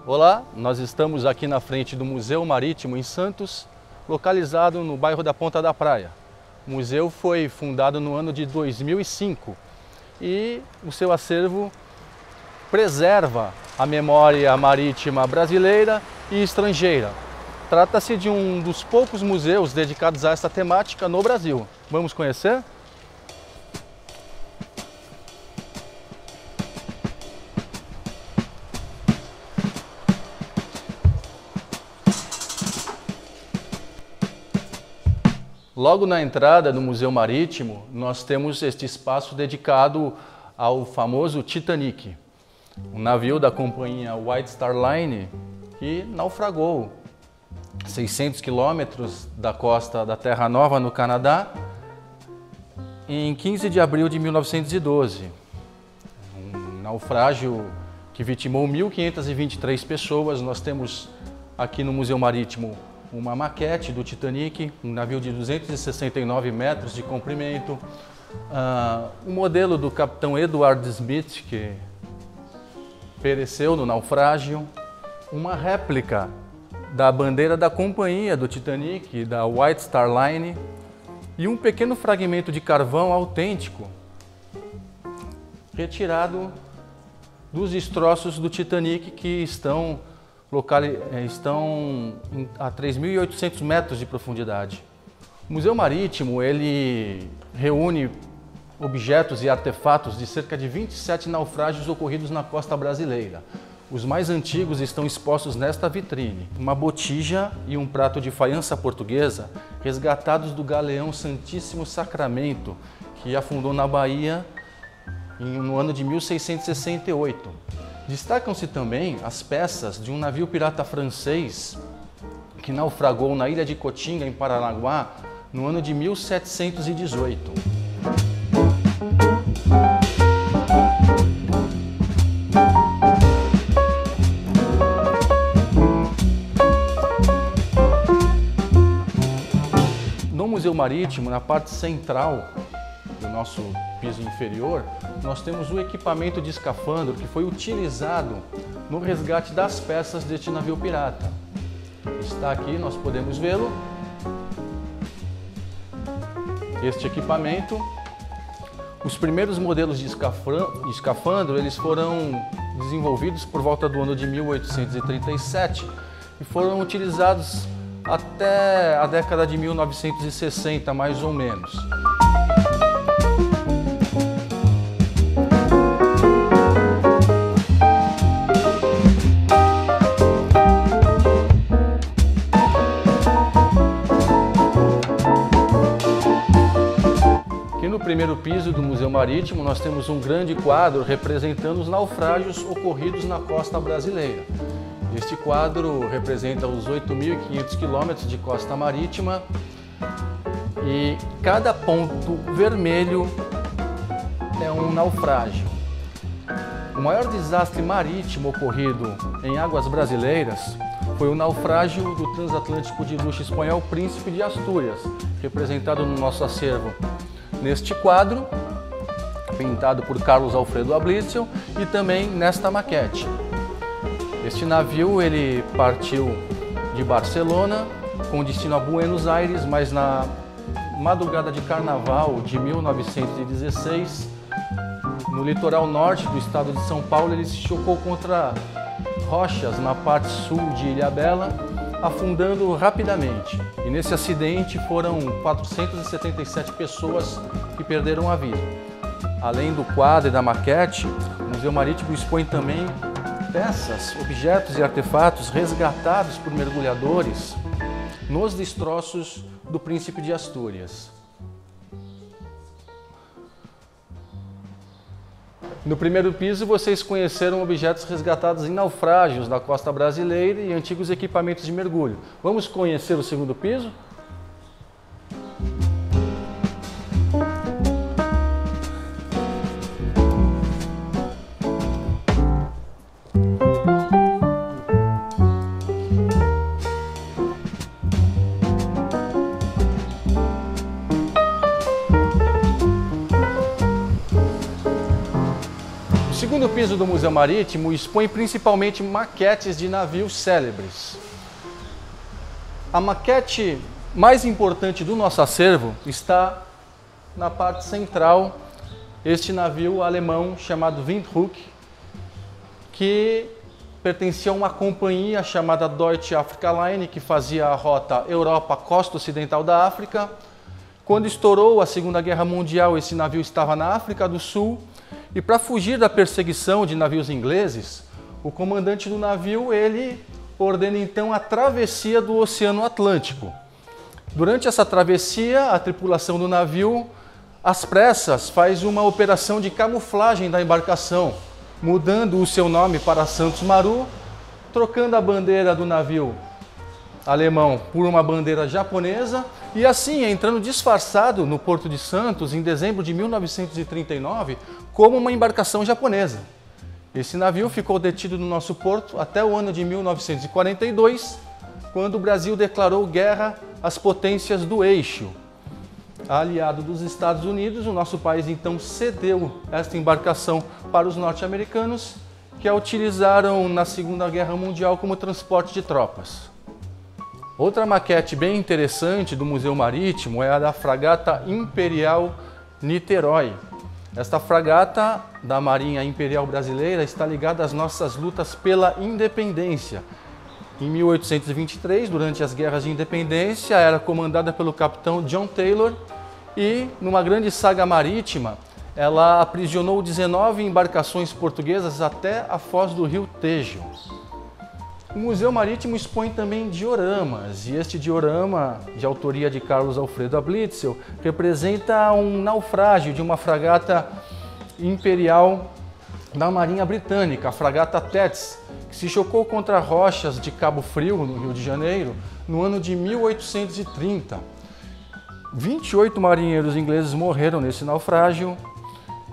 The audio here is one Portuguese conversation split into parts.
Olá, nós estamos aqui na frente do Museu Marítimo em Santos, localizado no bairro da Ponta da Praia. O museu foi fundado no ano de 2005 e o seu acervo preserva a memória marítima brasileira e estrangeira. Trata-se de um dos poucos museus dedicados a essa temática no Brasil. Vamos conhecer? Logo na entrada do Museu Marítimo, nós temos este espaço dedicado ao famoso Titanic, um navio da companhia White Star Line que naufragou 600 quilômetros da costa da Terra Nova, no Canadá, em 15 de abril de 1912. Um naufrágio que vitimou 1.523 pessoas. Nós temos aqui no Museu Marítimo uma maquete do Titanic, um navio de 269 metros de comprimento, um modelo do capitão Edward Smith, que pereceu no naufrágio, uma réplica da bandeira da companhia do Titanic, da White Star Line, e um pequeno fragmento de carvão autêntico, retirado dos destroços do Titanic, que estão a 3.800 metros de profundidade. O Museu Marítimo ele reúne objetos e artefatos de cerca de 27 naufrágios ocorridos na costa brasileira. Os mais antigos estão expostos nesta vitrine. Uma botija e um prato de faiança portuguesa resgatados do galeão Santíssimo Sacramento, que afundou na Bahia no ano de 1668. Destacam-se também as peças de um navio pirata francês que naufragou na ilha de Cotinga, em Paranaguá, no ano de 1718. No Museu Marítimo, na parte central do nosso piso inferior, nós temos o equipamento de escafandro que foi utilizado no resgate das peças deste navio pirata. Está aqui, nós podemos vê-lo. Este equipamento, os primeiros modelos de escafandro, eles foram desenvolvidos por volta do ano de 1837 e foram utilizados até a década de 1960, mais ou menos. No primeiro piso do Museu Marítimo, nós temos um grande quadro representando os naufrágios ocorridos na costa brasileira. Este quadro representa os 8.500 quilômetros de costa marítima e cada ponto vermelho é um naufrágio. O maior desastre marítimo ocorrido em águas brasileiras foi o naufrágio do transatlântico de luxo espanhol Príncipe de Astúrias, representado no nosso acervo neste quadro, pintado por Carlos Alfredo Ablitzel, e também nesta maquete. Este navio ele partiu de Barcelona com destino a Buenos Aires, mas na madrugada de Carnaval de 1916, no litoral norte do estado de São Paulo, ele se chocou contra rochas na parte sul de Ilhabela, afundando rapidamente. E nesse acidente foram 477 pessoas que perderam a vida. Além do quadro e da maquete, o Museu Marítimo expõe também peças, objetos e artefatos resgatados por mergulhadores nos destroços do Príncipe de Astúrias. No primeiro piso, vocês conheceram objetos resgatados em naufrágios da costa brasileira e antigos equipamentos de mergulho. Vamos conhecer o segundo piso? O segundo piso vitrines do Museu Marítimo expõem principalmente maquetes de navios célebres. A maquete mais importante do nosso acervo está na parte central, este navio alemão chamado Windhoek, que pertencia a uma companhia chamada Deutsche Afrika Line, que fazia a rota Europa-costa ocidental da África. Quando estourou a Segunda Guerra Mundial, esse navio estava na África do Sul, e para fugir da perseguição de navios ingleses, o comandante do navio ele ordena então a travessia do Oceano Atlântico. Durante essa travessia, a tripulação do navio, às pressas, faz uma operação de camuflagem da embarcação, mudando o seu nome para Santos Maru, trocando a bandeira do navio alemão por uma bandeira japonesa e assim entrando disfarçado no Porto de Santos em dezembro de 1939 como uma embarcação japonesa. Esse navio ficou detido no nosso porto até o ano de 1942, quando o Brasil declarou guerra às potências do eixo. Aliado dos Estados Unidos, o nosso país então cedeu esta embarcação para os norte-americanos, que a utilizaram na Segunda Guerra Mundial como transporte de tropas. Outra maquete bem interessante do Museu Marítimo é a da fragata Imperial Niterói. Esta fragata da Marinha Imperial Brasileira está ligada às nossas lutas pela independência. Em 1823, durante as guerras de independência, era comandada pelo capitão John Taylor e, numa grande saga marítima, ela aprisionou 19 embarcações portuguesas até a foz do rio Tejo. O Museu Marítimo expõe também dioramas, e este diorama, de autoria de Carlos Alfredo Ablitzel, representa um naufrágio de uma fragata imperial da Marinha Britânica, a fragata Thetis, que se chocou contra rochas de Cabo Frio, no Rio de Janeiro, no ano de 1830. 28 marinheiros ingleses morreram nesse naufrágio.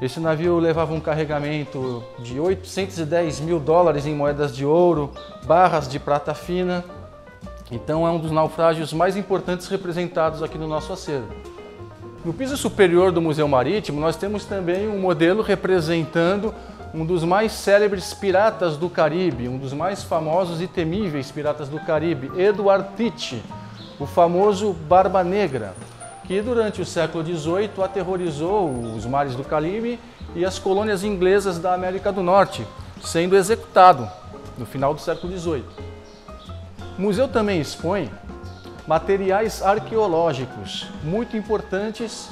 Esse navio levava um carregamento de 810 mil dólares em moedas de ouro, barras de prata fina. Então é um dos naufrágios mais importantes representados aqui no nosso acervo. No piso superior do Museu Marítimo, nós temos também um modelo representando um dos mais célebres piratas do Caribe, um dos mais famosos e temíveis piratas do Caribe, Edward Teach, o famoso Barba Negra, que durante o século XVIII aterrorizou os mares do Caribe e as colônias inglesas da América do Norte, sendo executado no final do século XVIII. O museu também expõe materiais arqueológicos muito importantes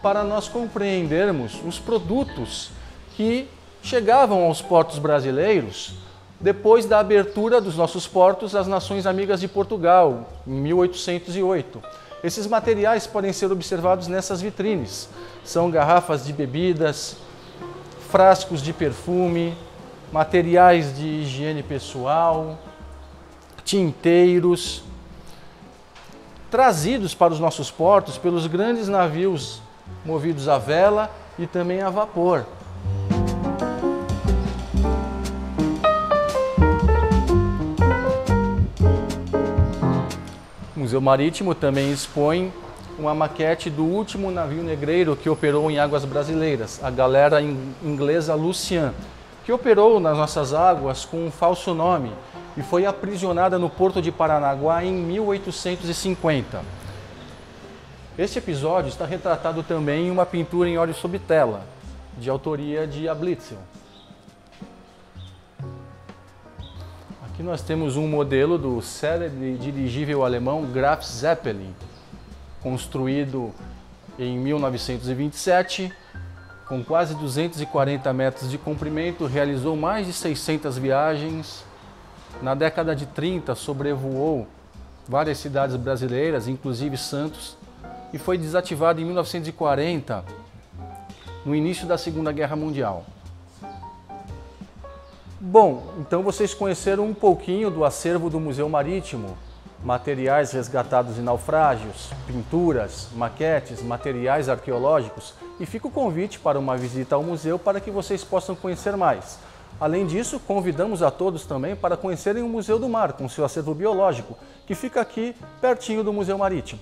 para nós compreendermos os produtos que chegavam aos portos brasileiros depois da abertura dos nossos portos às Nações Amigas de Portugal, em 1808. Esses materiais podem ser observados nessas vitrines. São garrafas de bebidas, frascos de perfume, materiais de higiene pessoal, tinteiros, trazidos para os nossos portos pelos grandes navios movidos a vela e também a vapor. O Museu Marítimo também expõe uma maquete do último navio negreiro que operou em águas brasileiras, a galera inglesa Lucian, que operou nas nossas águas com um falso nome e foi aprisionada no porto de Paranaguá em 1850. Este episódio está retratado também em uma pintura em óleo sobre tela, de autoria de Ablitzel. Aqui nós temos um modelo do célebre dirigível alemão Graf Zeppelin, construído em 1927, com quase 240 metros de comprimento, realizou mais de 600 viagens. Na década de 30, sobrevoou várias cidades brasileiras, inclusive Santos, e foi desativado em 1940, no início da Segunda Guerra Mundial. Bom, então vocês conheceram um pouquinho do acervo do Museu Marítimo, materiais resgatados em naufrágios, pinturas, maquetes, materiais arqueológicos, e fica o convite para uma visita ao museu para que vocês possam conhecer mais. Além disso, convidamos a todos também para conhecerem o Museu do Mar, com seu acervo biológico, que fica aqui pertinho do Museu Marítimo.